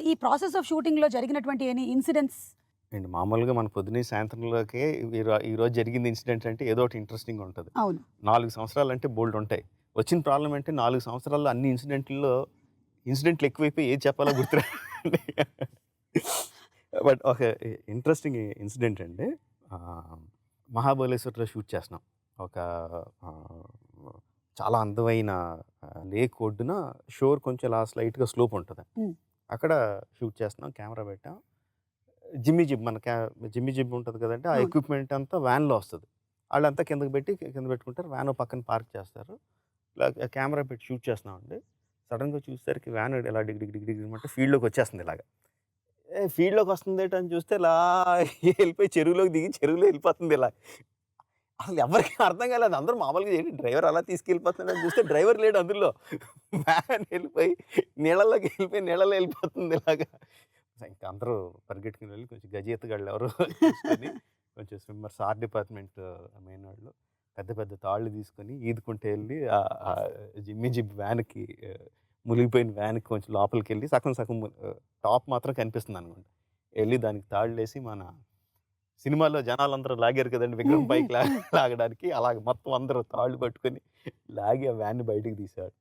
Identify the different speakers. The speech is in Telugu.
Speaker 1: ఈ ప్రాసెస్ ఆఫ్ షూటింగ్‌లో జరిగినటువంటి ఎనీ ఇన్సిడెంట్స్?
Speaker 2: అండ్ మామూలుగా మన పొద్దున్నే సాయంత్రంలోకే ఈరోజు జరిగింది ఇన్సిడెంట్ అంటే ఏదో ఒకటి ఇంట్రెస్టింగ్ ఉంటది.
Speaker 1: అవును.
Speaker 2: 4 సంవత్సరాలంటే బోలెడుంటాయి. వచ్చిన ప్రాబ్లమ్ అంటే 4 సంవత్సరాల్లో అన్ని ఇన్సిడెంట్లు ఎక్కువైపోయి ఏది చెప్పాలో గుర్తురాదండి. బట్ ఒక ఇంట్రెస్టింగ్ ఇన్సిడెంట్ అండి. ఆహ్, మహాబలేశ్వర్‌లో షూట్ చేస్తున్నాం. ఒక ఆహ్, చాలా అందమైన లేక్ ఒడ్డున షోర్ కొంచెం ఇలా స్లైట్‌గా స్లోప్ ఉంటది.
Speaker 1: హ్మ్.
Speaker 2: అక్కడ షూట్ చేస్తున్నాం. కెమెరా పెట్టాం. జిమ్మీ జిబ్ మన జిమ్మీ జిబ్ ఉంటది కదండీ! ఆ
Speaker 1: అవును.
Speaker 2: ఎక్విప్‌మెంట్ అంతా వ్యాన్‌లో వస్తది. ఆళ్ళంతా కింద పెట్టుకుంటారు. వ్యాన్ ఓ పక్కన పార్క్ చేస్తారు. ఇలా కెమెరా పెట్టి షూట్ చేస్తున్నామండి. సడెన్‌గా చూసేసరికి వ్యాన్ ఇలా డిగ్ డిగ్ డిగ్ డిగ్ డిగ్ మంటే ఫీల్డ్‌లోకి వచ్చేస్తుంది ఇలాగ. ఫీల్డ్‌లోకి వస్తుందేంటని చూస్తే ఇలా ఎళ్ళిపోయి చెరువులోకి దిగి చెరువులో ఎళ్ళిపోతుంది ఇలా. అసలు ఎవరికీ అర్థం కాలేదు. అందరూ మామూలుగా ఏంటి డ్రైవర్ అలా తీసుకెళ్ళిపోతున్నాడని చూస్తే డ్రైవర్ లేడు అందులో. వ్యాన్ ఎళ్ళిపోయి నీళ్ళలోకి ఎళ్ళిపోయి నీళ్ళలో ఎళ్ళిపోతుంది ఇలాగా. ఇంక అందరూ పరిగెట్టుకుని వెళ్ళి కొంచెం గజ ఈతగాళ్ళు ఎవరో చూసుకొని కొంచెం స్విమ్మర్స్ ఆర్ట్ డిపార్ట్మెంట్ మెయినోళ్ళు పెద్ద పెద్ద తాళ్ళు తీసుకొని ఈదుకుంటూ వెళ్ళి జిమ్మీ జిబ్ వ్యాన్‌కి మునిగిపోయిన వ్యాన్‌కి కొంచెం లోపలికెళ్ళి సగం సగం టాప్ మాత్రం కనిపిస్తుందనమాట. ఎళ్లి దానికి తాళ్ళేసి మన సినిమాలో జనాలందరూ లాగారు కదండీ! విగ్రహం
Speaker 1: హ్మ్.
Speaker 2: పైకి
Speaker 1: హ్మ్.
Speaker 2: లాగడానికి అలాగ మొత్తం అందరూ తాళ్ళు పట్టుకొని లాగి ఆ వ్యాన్‌ని బయటికి తీశారు.